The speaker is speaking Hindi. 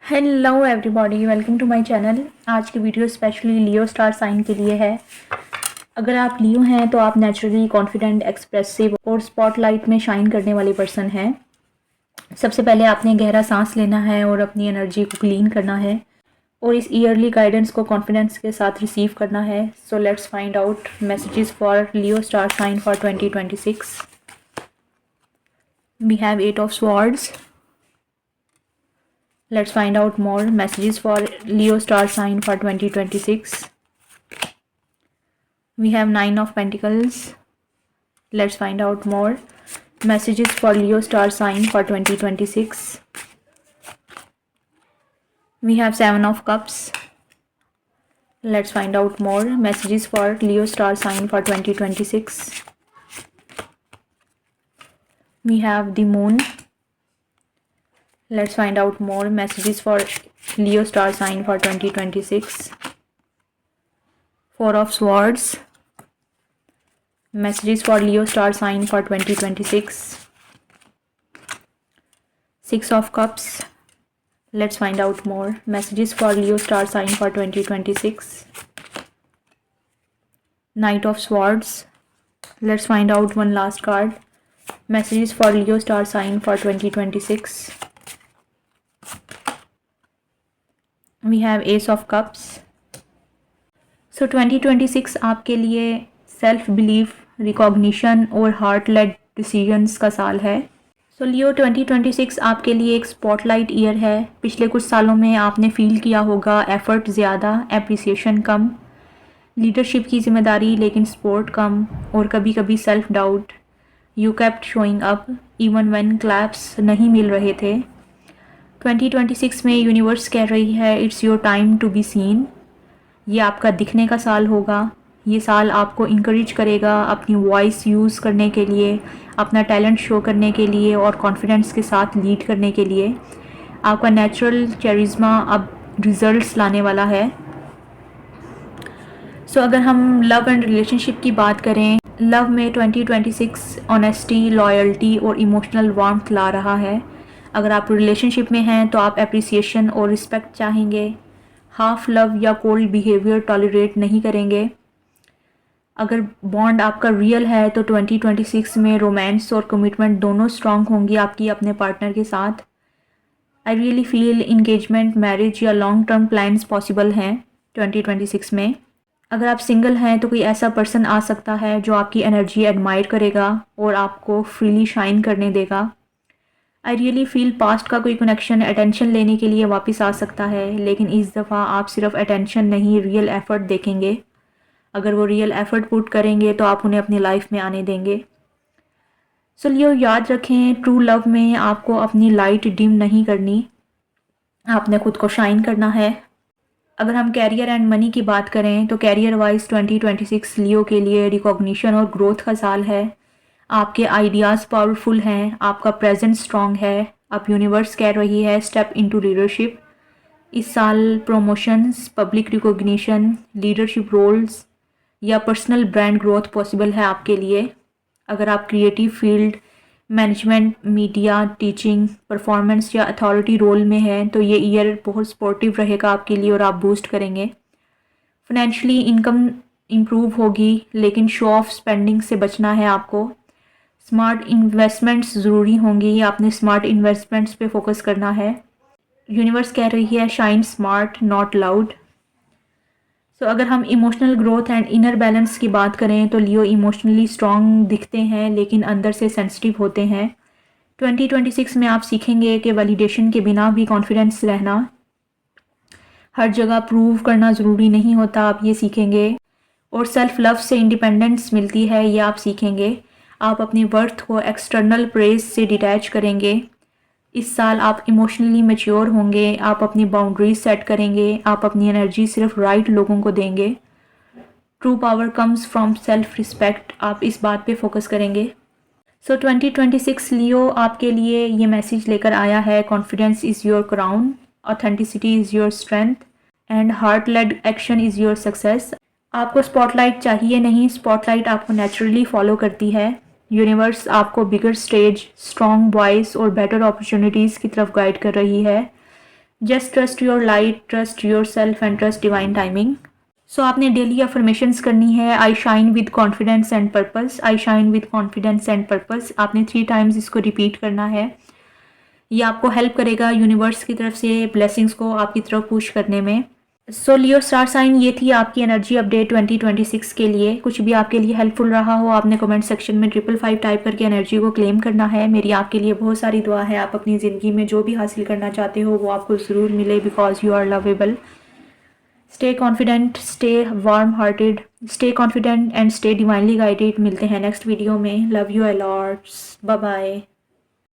Hello everybody, welcome to my channel. आज की video specially Leo star sign के लिए है। अगर आप लियो हैं तो आप नेचुरली कॉन्फिडेंट, एक्सप्रेसिव और स्पॉटलाइट में शाइन करने वाले पर्सन हैं। सबसे पहले आपने गहरा सांस लेना है और अपनी एनर्जी को क्लीन करना है और इस ईयरली गाइडेंस को कॉन्फिडेंस के साथ रिसीव करना है। So let's find out messages for Leo star sign for 2026। We have 8 of swords. Let's find out more messages for Leo star sign for 2026. We have 9 of Pentacles. Let's find out more messages for Leo star sign for 2026. We have 7 of Cups. Let's find out more messages for Leo star sign for 2026. We have the Moon. Let's find out more messages for Leo star sign for 2026. 4 of Swords. Messages for Leo star sign for 2026. 6 of Cups. Let's find out more messages for Leo star sign for 2026. Knight of Swords. Let's find out one last card. Messages for Leo star sign for 2026. We have Ace of Cups. So 2026 आपके लिए सेल्फ बिलीफ, रिकॉग्निशन और हार्ट लेड डिसीजंस का साल है। सो लियो 2026 आपके लिए एक स्पॉटलाइट ईयर है। पिछले कुछ सालों में आपने फील किया होगा एफर्ट ज़्यादा, एप्रिसिएशन कम, लीडरशिप की जिम्मेदारी लेकिन सपोर्ट कम और कभी कभी self doubt. You kept showing up even when claps नहीं मिल रहे थे। 2026 में यूनिवर्स कह रही है it's your time to be seen. ये आपका दिखने का साल होगा। ये साल आपको इंकरेज करेगा अपनी वॉइस यूज़ करने के लिए, अपना टैलेंट शो करने के लिए और कॉन्फिडेंस के साथ लीड करने के लिए। आपका नेचुरल कैरिज्मा अब रिजल्ट्स लाने वाला है। सो अगर हम लव एंड रिलेशनशिप की बात करें, लव में 2026 ऑनेस्टी, लॉयल्टी और इमोशनल वार्मथ ला रहा है। अगर आप रिलेशनशिप में हैं तो आप एप्रिसिएशन और रिस्पेक्ट चाहेंगे, हाफ लव या कोल्ड बिहेवियर टॉलरेट नहीं करेंगे। अगर बॉन्ड आपका रियल है तो 2026 में रोमांस और कमिटमेंट दोनों स्ट्रांग होंगी आपकी अपने पार्टनर के साथ। I really feel engagement, marriage या लॉन्ग टर्म प्लान्स पॉसिबल हैं 2026 में। अगर आप सिंगल हैं तो कोई ऐसा पर्सन आ सकता है जो आपकी एनर्जी एडमायर करेगा और आपको फ्रीली शाइन करने देगा। आई रियली फील पास्ट का कोई कनेक्शन अटेंशन लेने के लिए वापस आ सकता है, लेकिन इस दफ़ा आप सिर्फ अटेंशन नहीं, रियल एफर्ट देखेंगे। अगर वो रियल एफर्ट पुट करेंगे तो आप उन्हें अपनी लाइफ में आने देंगे। सो लियो याद रखें, ट्रू लव में आपको अपनी लाइट डिम नहीं करनी, आपने खुद को शाइन करना है। अगर हम कैरियर एंड मनी की बात करें तो कैरियर वाइज 2026 लियो के लिए रिकॉग्निशन और ग्रोथ का साल है। आपके आइडियाज़ पावरफुल हैं, आपका प्रेजेंस स्ट्रॉन्ग है। अब यूनिवर्स कह रही है स्टेप इनटू लीडरशिप। इस साल promotions, public recognition, leadership roles या पर्सनल ब्रांड ग्रोथ पॉसिबल है आपके लिए। अगर आप creative field, management, media, teaching, performance या अथॉरिटी रोल में हैं तो ये ईयर बहुत सपोर्टिव रहेगा आपके लिए और आप बूस्ट करेंगे। फाइनेंशियली इनकम इम्प्रूव होगी लेकिन शो ऑफ स्पेंडिंग से बचना है आपको। स्मार्ट इन्वेस्टमेंट्स ज़रूरी होंगी, आपने स्मार्ट इन्वेस्टमेंट्स पे फोकस करना है। यूनिवर्स कह रही है शाइन स्मार्ट नॉट लाउड। सो अगर हम emotional growth and inner balance की बात करें तो लियो इमोशनली स्ट्रॉन्ग दिखते हैं लेकिन अंदर से सेंसिटिव होते हैं। 2026 में आप सीखेंगे कि वैलिडेशन के बिना भी कॉन्फिडेंस रहना, हर जगह प्रूव करना ज़रूरी नहीं होता, आप ये सीखेंगे। और सेल्फ लव से इंडिपेंडेंस मिलती है, ये आप सीखेंगे। आप अपनी वर्थ को एक्सटर्नल प्रेज से डिटैच करेंगे। इस साल आप इमोशनली मैच्योर होंगे, आप अपनी बाउंड्रीज सेट करेंगे, आप अपनी एनर्जी सिर्फ राइट लोगों को देंगे। True power comes from self respect, आप इस बात पे फोकस करेंगे। सो 2026 लियो आपके लिए ये मैसेज लेकर आया है confidence is your crown, authenticity is your strength and heart led action is your success. आपको स्पॉटलाइट चाहिए नहीं, स्पॉटलाइट आपको नेचुरली फॉलो करती है। यूनिवर्स आपको बिगर स्टेज, स्ट्रॉन्ग वॉइस और बेटर अपॉर्चुनिटीज़ की तरफ गाइड कर रही है। Just trust your light, trust your self and trust divine timing. So आपने डेली अफर्मेशंस करनी है। I shine with confidence and purpose, I shine with confidence and purpose. आपने 3 टाइम्स इसको रिपीट करना है। ये आपको हेल्प करेगा यूनिवर्स की तरफ से ब्लेसिंग्स को आपकी तरफ पुश करने में। सो लियो स्टार साइन, ये थी आपकी एनर्जी अपडेट 2026 के लिए। कुछ भी आपके लिए हेल्पफुल रहा हो, आपने कमेंट सेक्शन में 555 टाइप करके एनर्जी को क्लेम करना है। मेरी आपके लिए बहुत सारी दुआ है। आप अपनी ज़िंदगी में जो भी हासिल करना चाहते हो वो आपको ज़रूर मिले, because you are lovable. Stay confident, stay warm hearted, stay confident and stay divinely guided. मिलते हैं नेक्स्ट वीडियो में। Love you a lots, bye bye.